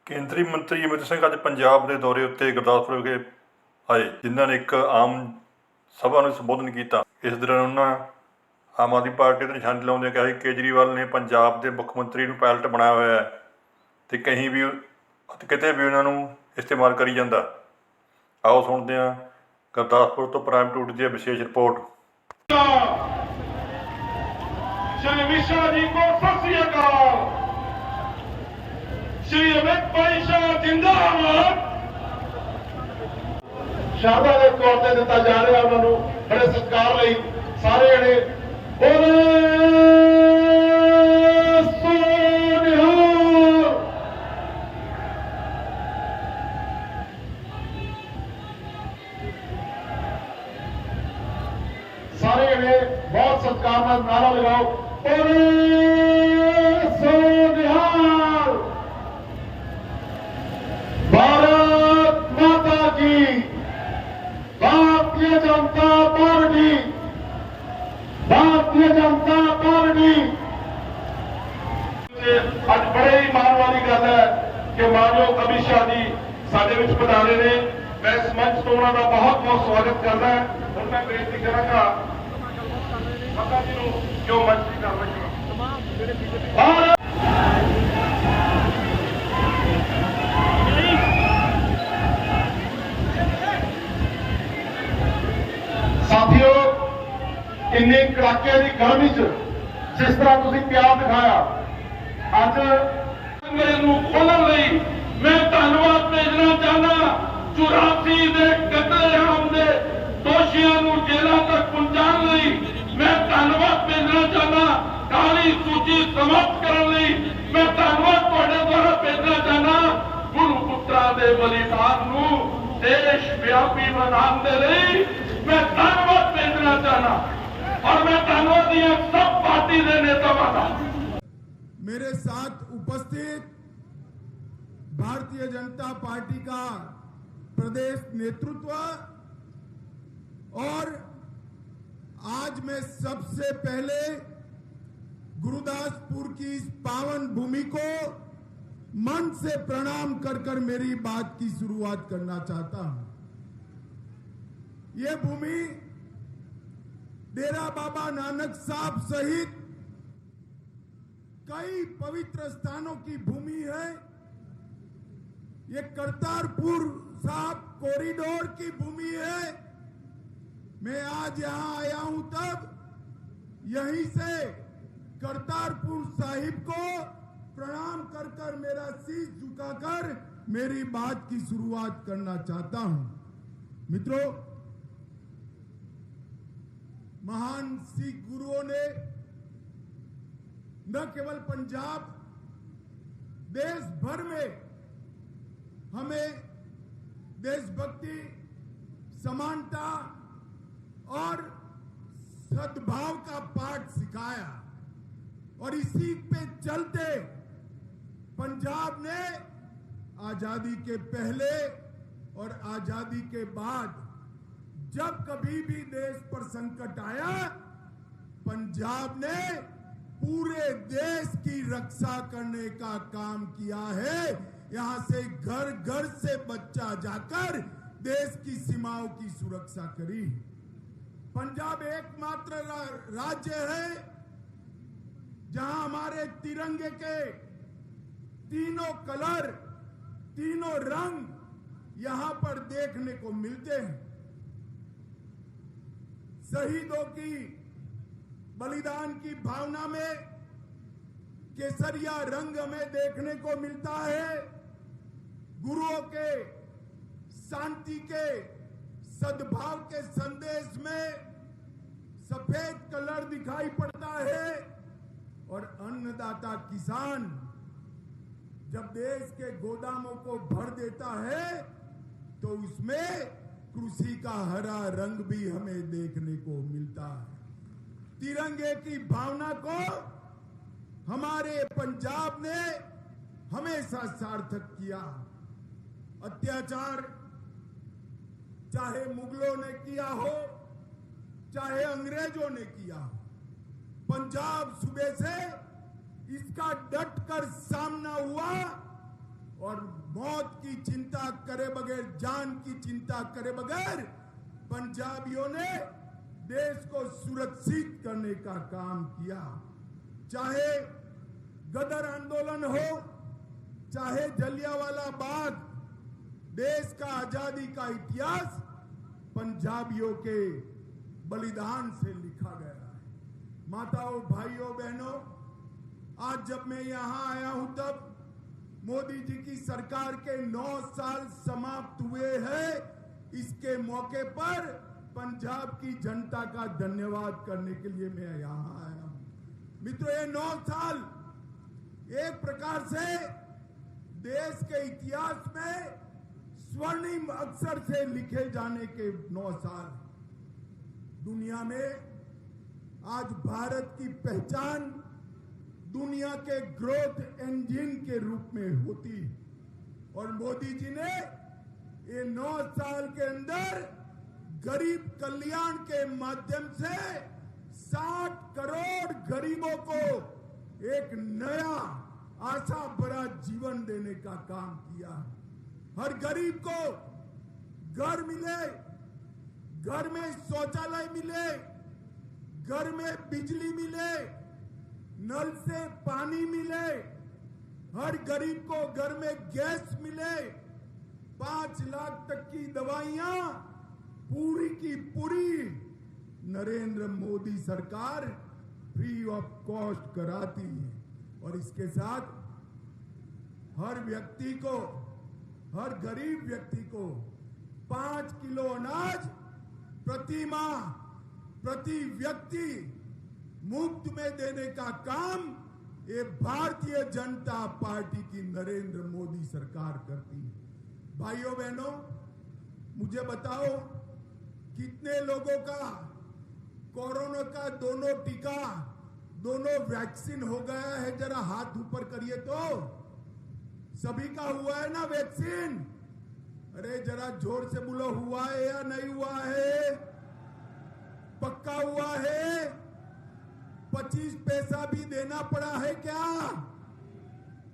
ਕੇਂਦਰੀ ਮੰਤਰੀ ਅਮਿਤ ਸਿੰਘ ਅੱਜ ਪੰਜਾਬ ਦੇ ਦੌਰੇ ਉੱਤੇ ਗੁਰਦਾਸਪੁਰ ਵਿਖੇ ਆਏ, ਜਿਨ੍ਹਾਂ ਨੇ ਇੱਕ ਆਮ ਸਭਾ ਨੂੰ ਸੰਬੋਧਨ ਕੀਤਾ। ਇਸ ਦੌਰਾਨ ਉਹਨਾਂ ਆਮ ਆਦਮੀ ਪਾਰਟੀ 'ਤੇ ਨਿਸ਼ਾਨੇ ਲਾਉਂਦਿਆਂ ਕਿਹਾ ਕਿ ਕੇਜਰੀਵਾਲ ਨੇ ਪੰਜਾਬ ਦੇ ਮੁੱਖ ਮੰਤਰੀ ਨੂੰ ਪਾਇਲਟ ਬਣਾਇਆ ਹੋਇਆ ਹੈ ਅਤੇ ਕहीं ਵੀ ਕਿਤੇ ਵੀ ਉਹਨਾਂ ਨੂੰ ਇਸਤੇਮਾਲ ਕਰੀ ਜਾਂਦਾ। ਆਓ ਸੁਣਦੇ ਹਾਂ ਗੁਰਦਾਸਪੁਰ ਤੋਂ ਪ੍ਰਾਈਮ ਟੂਡੇ ਦੀ ਵਿਸ਼ੇਸ਼ ਰਿਪੋर्ट। श्री मिश्रा जी को सत श्री अकाल। श्री अमित भाई शाह जिंदाबाद। ਸ਼ਹਾਦਾ ਦੇ ਤੌਰ ਤੇ ਦਿੱਤਾ ਜਾ ਰਿਹਾ ਉਹਨਾਂ ਨੂੰ ਬੜੇ ਸਤਿਕਾਰ ਲਈ ਸਾਰੇ ਜਣੇ ਬੋਲੇ ਸੋਨਿਹਾਲ। ਸਾਰੇ ਜਣੇ ਬਹੁਤ ਸਤਿਕਾਰ ਨਾਲ ਨਾਰਾ ਲਗਾਓ, ਬੋਲੇ ਸੋਨਿਹਾਲ। भारत माता की, भारतीय जनता पार्टी, भारतीय जनता पार्टी। ਅੱਜ ਬੜੇ ਹੀ ਮਾਣ ਵਾਲੀ ਗੱਲ ਹੈ ਕਿ ਮਾਨਯੋਗ ਅਮਿਤ ਸ਼ਾਹ ਜੀ ਸਾਡੇ ਵਿੱਚ ਪਧਾਰੇ ਨੇ। ਮੈਂ ਇਸ ਮੰਚ ਤੋਂ ਉਹਨਾਂ ਦਾ ਬਹੁਤ ਬਹੁਤ ਸਵਾਗਤ ਕਰਦਾ। ਹੁਣ ਮੈਂ ਬੇਨਤੀ ਕਰਾਂਗਾ ਮਾਤਾ ਜੀ ਨੂੰ ਕਿ ਉਹ ਮੰਚ ਦੀ ਕਾਰਵਾਈ ਕਰੋ। ਸਾਥੀਓ, ਇੰਨੇ ਕੜਾਕੇ ਦੀ ਗਰਮੀ 'ਚ ਜਿਸ ਤਰ੍ਹਾਂ ਤੁਸੀਂ ਪਿਆਰ ਦਿਖਾਇਆ, ਅੱਜ ਨੂੰ ਖੋਲ੍ਹਣ ਲਈ ਮੈਂ ਧੰਨਵਾਦ ਭੇਜਣਾ ਚਾਹੁੰਦਾ। 84 ਦੇ ਕਤਲੇਆਮ ਦੇ ਦੋਸ਼ੀਆਂ ਨੂੰ ਜੇਲ੍ਹਾਂ ਤੱਕ ਪਹੁੰਚਾਉਣ ਲਈ ਮੈਂ ਧੰਨਵਾਦ ਭੇਜਣਾ ਚਾਹੁੰਦਾ। ਕਾਲੀ ਸੂਚੀ ਸਮਾਪਤ ਕਰਨ ਲਈ ਮੈਂ ਧੰਨਵਾਦ ਤੁਹਾਡੇ ਦੁਆਰਾ ਭੇਜਣਾ ਚਾਹੁੰਦਾ। ਗੁਰੂ ਪੁੱਤਰਾਂ ਦੇ ਬਲੀਦਾਨ ਨੂੰ ਦੇਸ਼ ਵਿਆਪੀ ਬਣਾਉਣ ਦੇ ਲਈ मैं धन्यवाद भेजना चाहना और मैं धन्यवाद दिया सब पार्टी के नेताओं का। मेरे साथ उपस्थित भारतीय जनता पार्टी का प्रदेश नेतृत्व और आज मैं सबसे पहले गुरुदासपुर की इस पावन भूमि को मन से प्रणाम कर मेरी बात की शुरुआत करना चाहता हूं। ये भूमि डेरा बाबा नानक साहब सहित कई पवित्र स्थानों की भूमि है। ये करतारपुर साहब कॉरिडोर की भूमि है। मैं आज यहां आया हूं तब यहीं से करतारपुर साहिब को प्रणाम कर मेरा शीश झुकाकर मेरी बात की शुरुआत करना चाहता हूं। मित्रों, महान सिख गुरुओं ने न केवल पंजाब, देश भर में हमें देशभक्ति, समानता और सद्भाव का पाठ सिखाया और इसी पे चलते पंजाब ने आजादी के पहले और आजादी के बाद जब कभी भी देश पर संकट आया, पंजाब ने पूरे देश की रक्षा करने का काम किया है। यहां से घर घर से बच्चा जाकर देश की सीमाओं की सुरक्षा करी। पंजाब एकमात्र राज्य है जहां हमारे तिरंगे के तीनों कलर, तीनों रंग यहां पर देखने को मिलते हैं। शहीदों की बलिदान की भावना में केसरिया रंग हमें देखने को मिलता है। गुरुओं के शांति के, सद्भाव के संदेश में सफेद कलर दिखाई पड़ता है और अन्नदाता किसान जब देश के गोदामों को भर देता है तो उसमें कृषि का हरा रंग भी हमें देखने को मिलता है। तिरंगे की भावना को हमारे पंजाब ने हमेशा सार्थक किया। अत्याचार चाहे मुगलों ने किया हो, चाहे अंग्रेजों ने किया हो, पंजाब सूबे से इसका डट कर सामना हुआ और मौत की चिंता करे बगैर, जान की चिंता करे बगैर पंजाबियों ने देश को सुरक्षित करने का काम किया। चाहे गदर आंदोलन हो, चाहे जलियांवाला बाग, देश का आजादी का इतिहास पंजाबियों के बलिदान से लिखा गया है। माताओं, भाइयों, बहनों, आज जब मैं यहां आया हूं तब मोदी जी की सरकार के 9 साल समाप्त हुए हैं। इसके मौके पर पंजाब की जनता का धन्यवाद करने के लिए मैं यहां आया हूं। मित्रों, ये 9 साल एक प्रकार से देश के इतिहास में स्वर्णिम अक्षर से लिखे जाने के 9 साल। दुनिया में आज भारत की पहचान दुनिया के ग्रोथ इंजन के रूप में होती, और मोदी जी ने ये 9 साल के अंदर गरीब कल्याण के माध्यम से 60 करोड़ गरीबों को एक नया आशा भरा जीवन देने का काम किया। हर गरीब को घर मिले, घर में शौचालय मिले, घर में बिजली मिले, नल से पानी मिले, हर गरीब को घर में गैस मिले, 5 लाख तक की दवाइयां पूरी की पूरी नरेंद्र मोदी सरकार फ्री ऑफ कॉस्ट कराती है। और इसके साथ हर व्यक्ति को, हर गरीब व्यक्ति को 5 किलो अनाज प्रति माह, प्रति व्यक्ति मुफ्त में देने का काम ये भारतीय जनता पार्टी की नरेंद्र मोदी सरकार करती है। भाइयों बहनों, मुझे बताओ कितने लोगों का कोरोना का दोनों टीका, दोनों वैक्सीन हो गया है? जरा हाथ ऊपर करिए तो। सभी का हुआ है ना वैक्सीन? अरे जरा जोर से बोलो, हुआ है या नहीं हुआ है? पक्का हुआ है? 25 पैसा भी देना पड़ा है क्या?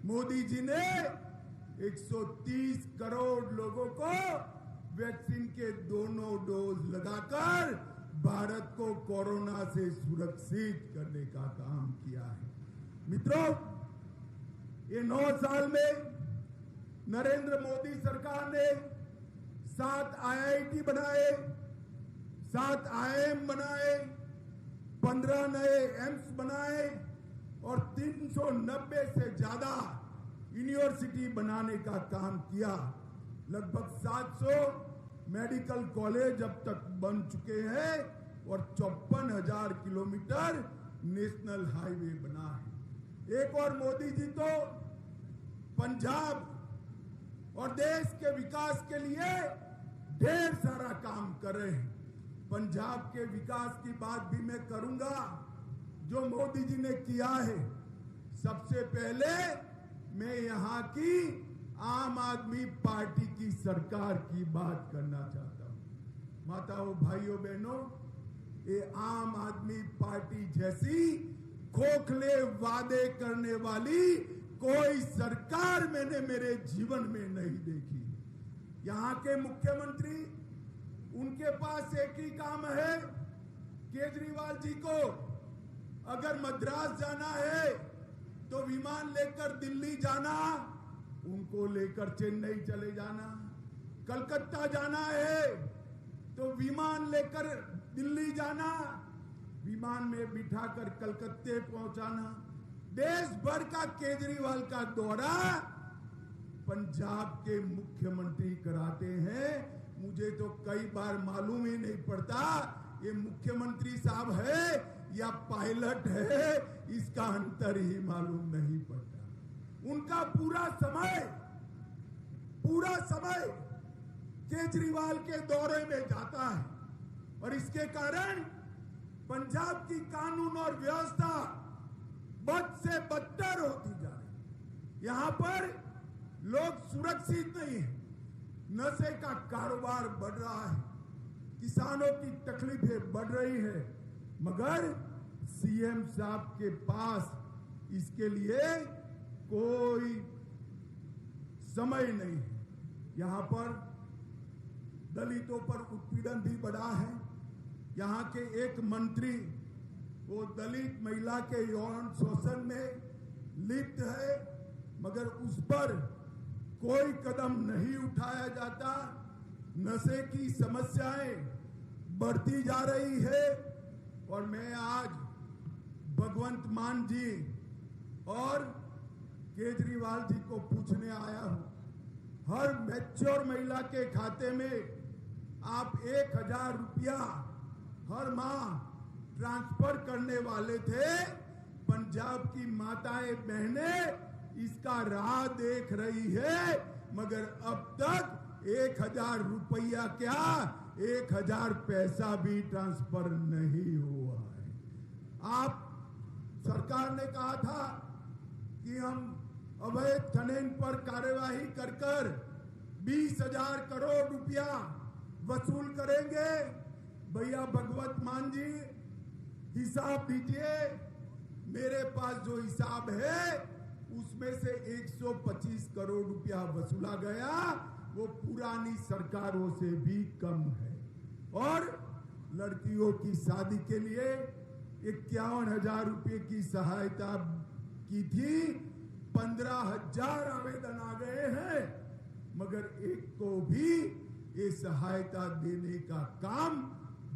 मोदी जी ने 130 करोड़ लोगों को वैक्सीन के दोनों डोज लगाकर भारत को कोरोना से सुरक्षित करने का काम किया है। मित्रों, ये 9 साल में नरेंद्र मोदी सरकार ने 7 IIT बनाए, 7 IIM बनाए, 15 नए एम्स बनाए और 390 से ज्यादा यूनिवर्सिटी बनाने का काम किया। लगभग 700 मेडिकल कॉलेज अब तक बन चुके हैं और 54,000 किलोमीटर नेशनल हाईवे बना है। एक और मोदी जी तो पंजाब और देश के विकास के लिए ढेर सारा काम कर रहे हैं। पंजाब के विकास की बात भी मैं करूंगा जो मोदी जी ने किया है। सबसे पहले मैं यहां की आम आदमी पार्टी की सरकार की बात करना चाहता हूं। माताओं, भाइयों, बहनों, ये आम आदमी पार्टी जैसी खोखले वादे करने वाली कोई सरकार मैंने मेरे जीवन में नहीं देखी। यहां के मुख्यमंत्री, उनके पास एक ही काम है, केजरीवाल जी को अगर मद्रास जाना है तो विमान लेकर दिल्ली जाना, उनको लेकर चेन्नई चले जाना। कलकत्ता जाना है तो विमान लेकर दिल्ली जाना, विमान में बिठाकर कलकत्ते पहुंचाना। देश भर का केजरीवाल का दौरा पंजाब के मुख्यमंत्री कराते हैं। मुझे तो कई बार मालूम ही नहीं पड़ता ये मुख्यमंत्री साहब है या पायलट है, इसका अंतर ही मालूम नहीं पड़ता। उनका पूरा समय केजरीवाल के दौरे में जाता है और इसके कारण पंजाब की कानून और व्यवस्था बद से बदतर होती जा रही। यहां पर लोग सुरक्षित नहीं है, नशे का कारोबार बढ़ रहा है, किसानों की तकलीफें बढ़ रही है, मगर सीएम साहब के पास इसके लिए कोई समय नहीं है। यहाँ पर दलितों पर उत्पीड़न भी बढ़ा है। यहाँ के एक मंत्री वो दलित महिला के यौन शोषण में लिप्त है, मगर उस पर कोई कदम नहीं उठाया जाता। नशे की समस्याएं बढ़ती जा रही है और मैं आज भगवंत मान जी और केजरीवाल जी को पूछने आया हूं। हर मैच्योर महिला के खाते में आप 1,000 रुपया हर माह ट्रांसफर करने वाले थे। पंजाब की माताएं बहनें इसका राह देख रही है, मगर अब तक 1,000 रुपया क्या 1,000 पैसा भी ट्रांसफर नहीं हुआ है। आप सरकार ने कहा था कि हम अवैध खनन पर कार्यवाही कर 20,000 करोड़ रुपया वसूल करेंगे। भैया भगवत मान जी हिसाब दीजिए। मेरे पास जो हिसाब है उसमें से 125 करोड़ रुपया वसूला गया, वो पुरानी सरकारों से भी कम है। और लड़कियों की शादी के लिए 51,000 रुपये की सहायता की थी। 15,000 आवेदन आ गए हैं, मगर एक को भी ये सहायता देने का काम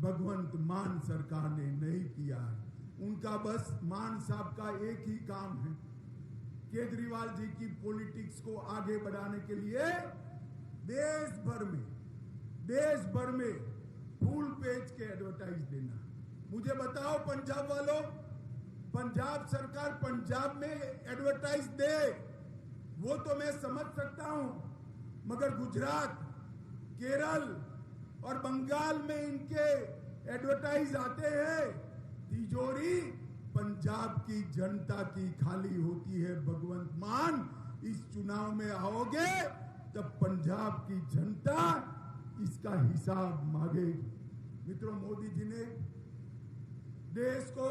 भगवंत मान सरकार ने नहीं किया है। उनका बस मान साहब का एक ही काम है, केजरीवाल जी की पॉलिटिक्स को आगे बढ़ाने के लिए देश भर में फुल पेज के एडवर्टाइज देना। मुझे बताओ पंजाब वालों, पंजाब सरकार पंजाब में एडवर्टाइज दे वो तो मैं समझ सकता हूं, मगर गुजरात, केरल और बंगाल में इनके एडवर्टाइज आते हैं। तिजोरी पंजाब की जनता की खाली होती है। भगवंत मान, इस चुनाव में आओगे तब पंजाब की जनता इसका हिसाब मांगेगी। मित्रों, मोदी जी ने देश को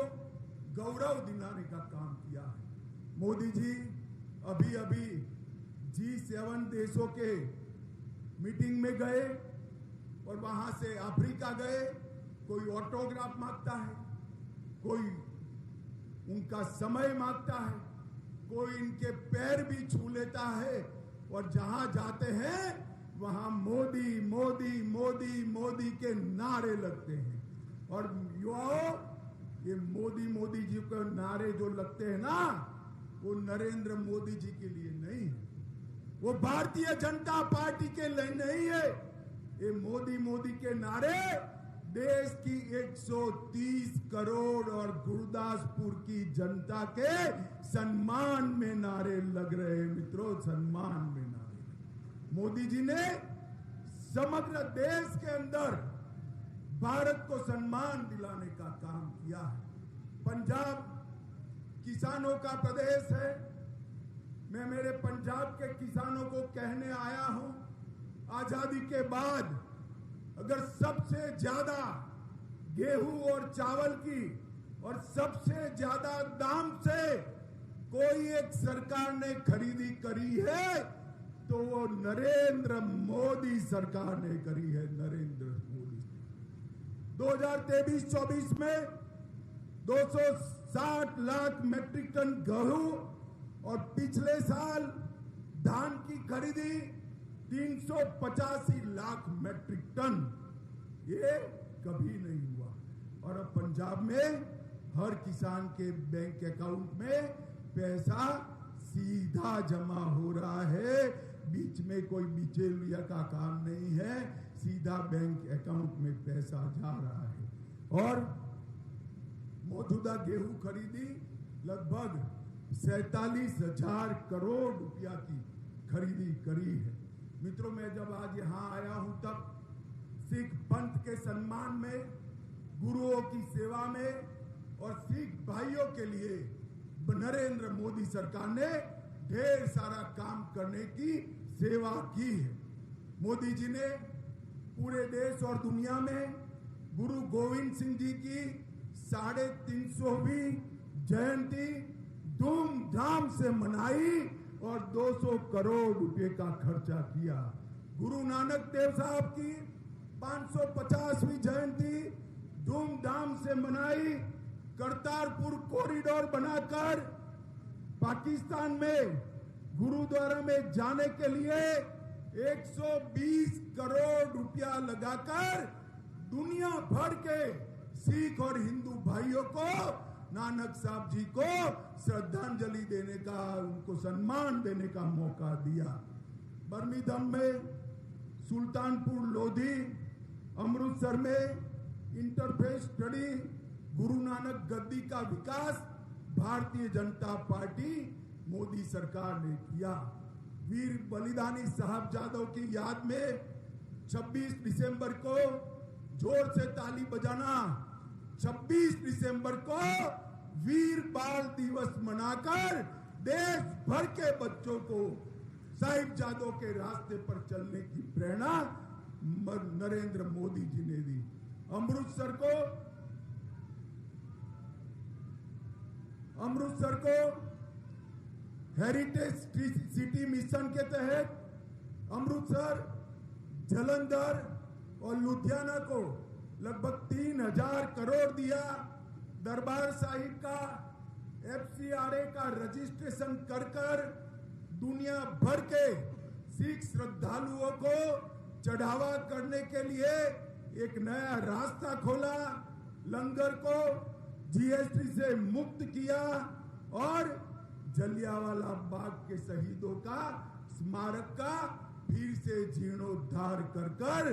गौरव दिलाने का काम किया है। मोदी जी अभी G7 देशों के मीटिंग में गए और वहां से अफ्रीका गए। कोई ऑटोग्राफ मांगता है, कोई उनका समय मांगता है, कोई इनके पैर भी छू लेता है, और जहां जाते हैं वहां मोदी मोदी मोदी मोदी के नारे लगते हैं। और युवाओं, ये मोदी मोदी जी के नारे जो लगते हैं ना, वो नरेंद्र मोदी जी के लिए नहीं है, वो भारतीय जनता पार्टी के लिए नहीं है। ये मोदी मोदी के नारे देश की 130 करोड़ और गुरदासपुर की जनता के सम्मान में नारे लग रहे हैं। मित्रों, सम्मान में नारे। मोदी जी ने समग्र देश के अंदर भारत को सम्मान दिलाने का काम किया है। पंजाब किसानों का प्रदेश है। मैं मेरे पंजाब के किसानों को कहने आया हूं, आजादी के बाद अगर सबसे ज्यादा गेहूं और चावल की और सबसे ज्यादा दाम से कोई एक सरकार ने खरीदी करी है तो वो नरेंद्र मोदी सरकार ने करी है। नरेंद्र मोदी 2023-24 में 260 लाख मैट्रिक टन गेहूं और पिछले साल धान की खरीदी 385 लाख मैट्रिक टन, ये कभी नहीं हुआ। और अब पंजाब में हर किसान के बैंक अकाउंट में पैसा सीधा जमा हो रहा है। बीच में कोई बिचौलिया का काम नहीं है, सीधा बैंक अकाउंट में पैसा जा रहा है। और मौजूदा गेहूं खरीदी लगभग 47,000 करोड़ रुपया की खरीदी करी है। मित्रों, मैं जब आज यहां आया हूं तब सिख पंथ के सम्मान में, गुरुओं की सेवा में और सिख भाइयों के लिए नरेंद्र मोदी सरकार ने ढेर सारा काम करने की सेवा की है। मोदी जी ने पूरे देश और दुनिया में गुरु गोविंद सिंह जी की 350वीं जयंती धूमधाम से मनाई और 200 करोड़ रुपए का खर्चा किया। गुरु नानक देव साहब की 550वीं जयंती धूमधाम से मनाई। करतारपुर कॉरिडोर बनाकर पाकिस्तान में गुरुद्वारा में जाने के लिए 120 करोड़ रुपया लगाकर दुनिया भर के सिख और हिंदू भाइयों को नानक साहब जी को श्रद्धांजलि देने का, उनको सम्मान देने का मौका दिया। बर्मिंघम में, सुल्तानपुर लोधी, अमृतसर में इंटरफेथ स्टडी, गुरु नानक गद्दी का विकास भारतीय जनता पार्टी मोदी सरकार ने किया। वीर बलिदानी साहबजादों की याद में 26 दिसंबर को जोर से ताली बजाना, 26 दिसंबर को वीर बाल दिवस मनाकर देश भर के बच्चों को साहिबजादों के रास्ते पर चलने की प्रेरणा नरेंद्र मोदी जी ने दी। अमृतसर को हेरिटेज सिटी मिशन के तहत अमृतसर, जालंधर और लुधियाना को लगभग 3000 करोड़ दिया। दरबार साहिब का FCRA का रजिस्ट्रेशन कर दुनिया भर के सिख श्रद्धालुओं को चढ़ावा करने के लिए एक नया रास्ता खोला। लंगर को GST से मुक्त किया और जलियांवाला बाग के शहीदों का स्मारक का फिर से जीर्णोद्धार कर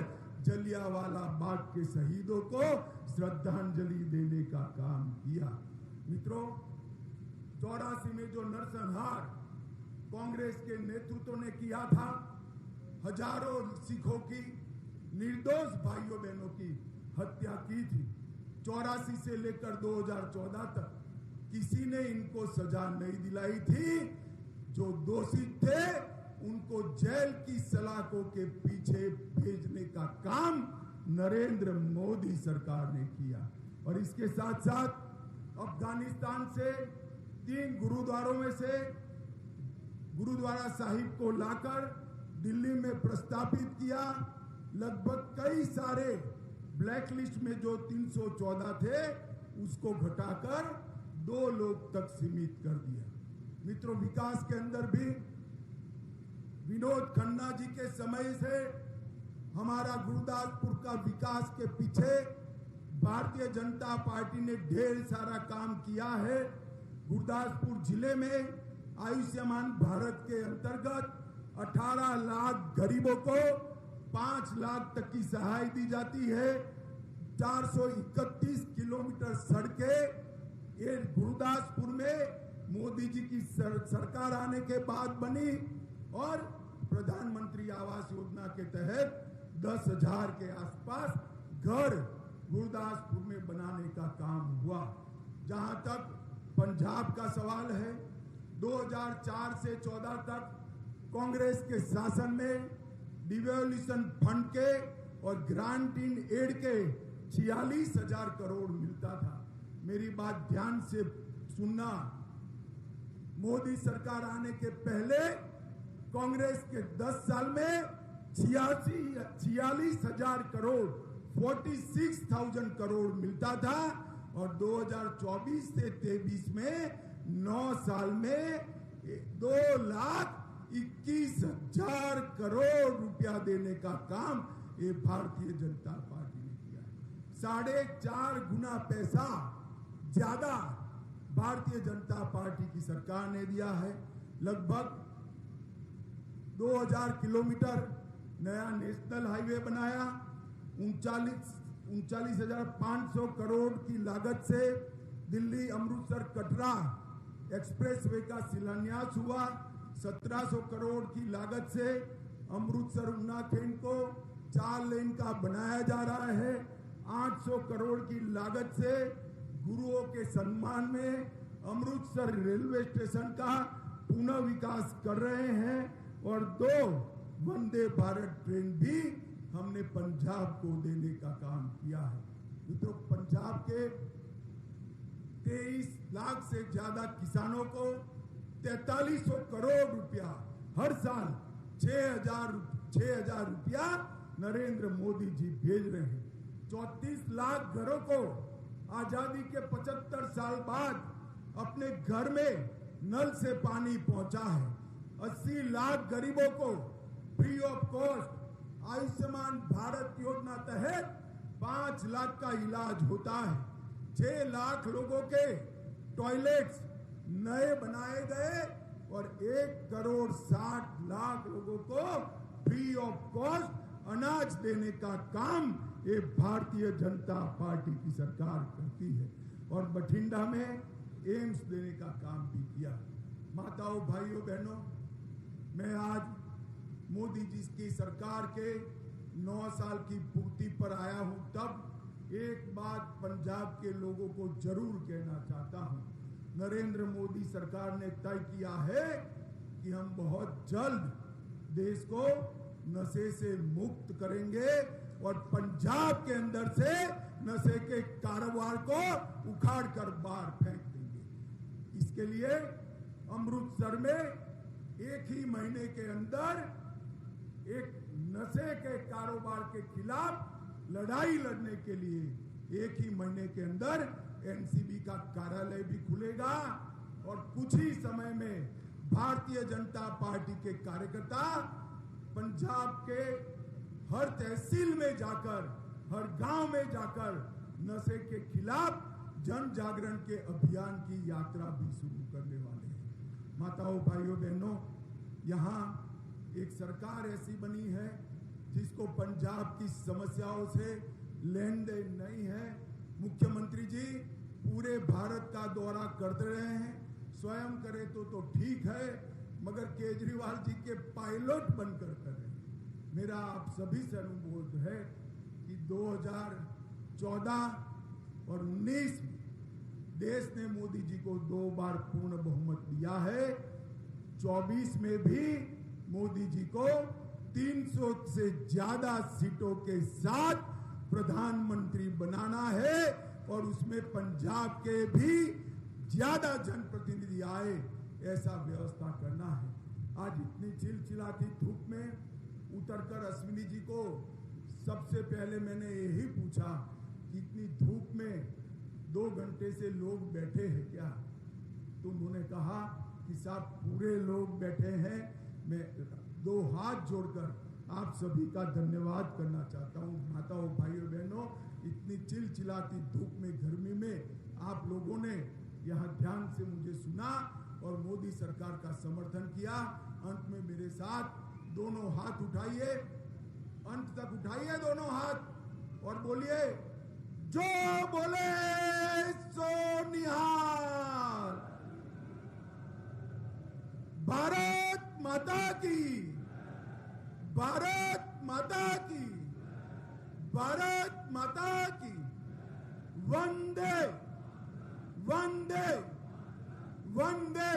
जलियांवाला बाग के शहीदों को श्रद्धांजलि देने का काम किया। मित्रों, 84 में जो नरसंहार कांग्रेस के नेतृत्व ने किया था, हजारों सिखों की, निर्दोष भाइयों बहनों की हत्या की थी। 84 से लेकर 2014 तक किसी ने इनको सजा नहीं दिलाई थी। जो दोषी थे उनको जेल की सलाखों के पीछे भेजने का काम नरेंद्र मोदी सरकार ने किया। और इसके साथ साथ अफगानिस्तान से 3 गुरुद्वारों में से गुरुद्वारा साहिब को लाकर दिल्ली में प्रस्तापित किया। लगभग कई सारे ब्लैक लिस्ट में जो 314 थे उसको घटाकर 2 लोग तक सीमित कर दिया। मित्रों, विकास के अंदर भी विनोद खन्ना जी के समय से हमारा गुरुदासपुर का विकास के पीछे भारतीय जनता पार्टी ने ढेर सारा काम किया है। गुरुदासपुर जिले में आयुष्मान भारत के अंतर्गत 18 लाख गरीबों को 5 लाख तक की सहाय दी जाती है। 431 किलोमीटर सड़कें ये गुरुदासपुर में मोदी जी की सरकार आने के बाद बनी और प्रधानमंत्री आवास योजना के तहत 10,000 के आसपास घर गुरुदासपुर में बनाने का काम हुआ। जहां तक पंजाब का सवाल है, 2004 से 14 तक कांग्रेस के शासन में डिवोल्यूशन फंड के और ग्रांट इन एड के 46,000 करोड़ मिलता था। मेरी बात ध्यान से सुनना, मोदी सरकार आने के पहले कांग्रेस के 10 साल में 46,000 करोड़ 46,000 करोड़ मिलता था और 2024 से 23 में 9 साल में 2,21,000 करोड़ रुपया देने का काम ये भारतीय जनता पार्टी ने किया। 4.5 गुना पैसा ज्यादा भारतीय जनता पार्टी की सरकार ने दिया है। लगभग 2000 किलोमीटर नया नेशनल हाईवे बनाया। 39,500 करोड़ की लागत से दिल्ली अमृतसर कटरा एक्सप्रेसवे का शिलान्यास हुआ। 1700 करोड़ की लागत से अमृतसर उन्नाखेड़ को 4 लेन का बनाया जा रहा है। 800 करोड़ की लागत से गुरुओं के सम्मान में अमृतसर रेलवे स्टेशन का पुनः विकास कर रहे हैं और 2 वंदे भारत ट्रेन भी हमने पंजाब को देने का काम किया है। मित्रों, पंजाब के 23 लाख से ज्यादा किसानों को 4300 करोड़ रुपया हर साल 6,000 रुपया नरेंद्र मोदी जी भेज रहे हैं। 34 लाख घरों को आजादी के 75 साल बाद अपने घर में नल से पानी पहुंचा है। 80 लाख गरीबों को free of cost Ayushman Bharat योजना तहत 5 लाख का इलाज होता है। 6 लाख लोगों के टॉयलेट्स नए बनाए गए और 1,60 लाख लोगों को फ्री ऑफ कॉस्ट अनाज देने का काम ये भारतीय जनता पार्टी की सरकार करती है। और बठिंडा में एम्स देने का काम भी किया। माताओं, भाइयों, बहनों, मैं आज मोदी जी की सरकार के 9 साल की पूर्ति पर आया हूं। तब एक बात पंजाब के लोगों को जरूर कहना चाहता हूं। नरेंद्र मोदी सरकार ने तय किया है कि हम बहुत जल्द देश को नशे से मुक्त करेंगे और पंजाब के अंदर से नशे के कारोबार को उखाड़ कर बाहर फेंक देंगे। इसके लिए अमृतसर में एक ही महीने के अंदर एक नशे के कारोबार के खिलाफ लड़ाई लड़ने के लिए एक ही महीने के अंदर एनसीबी का कार्यालय भी खुलेगा और कुछ ही समय में भारतीय जनता पार्टी के कार्यकर्ता पंजाब के हर तहसील में जाकर, हर गांव में जाकर नशे के खिलाफ जन जागरण के अभियान की यात्रा भी शुरू करने वाले हैं। माताओं, भाइयों, बहनों, यहाँ एक सरकार ऐसी बनी है जिसको पंजाब की समस्याओं से लेन देन नहीं है। मुख्यमंत्री जी पूरे भारत का दौरा करते रहे हैं, स्वयं करे तो ठीक है, मगर केजरीवाल जी के पायलट बनकर करें। मेरा आप सभी से अनुरोध है कि 2014 और 19 में देश ने मोदी जी को 2 बार पूर्ण बहुमत दिया है। 24 में भी मोदी जी को 300 से ज्यादा सीटों के साथ प्रधानमंत्री बनाना है और उसमें पंजाब के भी ज्यादा जनप्रतिनिधि आए, ऐसा व्यवस्था करना है। आज इतनी चिलचिलाती धूप में उतरकर अश्विनी जी को सबसे पहले मैंने यही पूछा कि इतनी धूप में 2 घंटे से लोग बैठे हैं क्या? तो उन्होंने कहा कि साहब पूरे लोग बैठे हैं। मैं 2 हाथ जोड़कर आप सभी का धन्यवाद करना चाहता हूँ। माताओं, भाइयों, बहनों, इतनी चिलचिलाती धूप में, गर्मी में आप लोगों ने यहाँ ध्यान से मुझे सुना और मोदी सरकार का समर्थन किया। अंत में मेरे साथ दोनों हाथ उठाइए, अंत तक उठाइए दोनों हाथ और बोलिए, जो बोले सो निहाल। भारत माता की, भारत माता की, भारत माता की। वंदे वंदे वंदे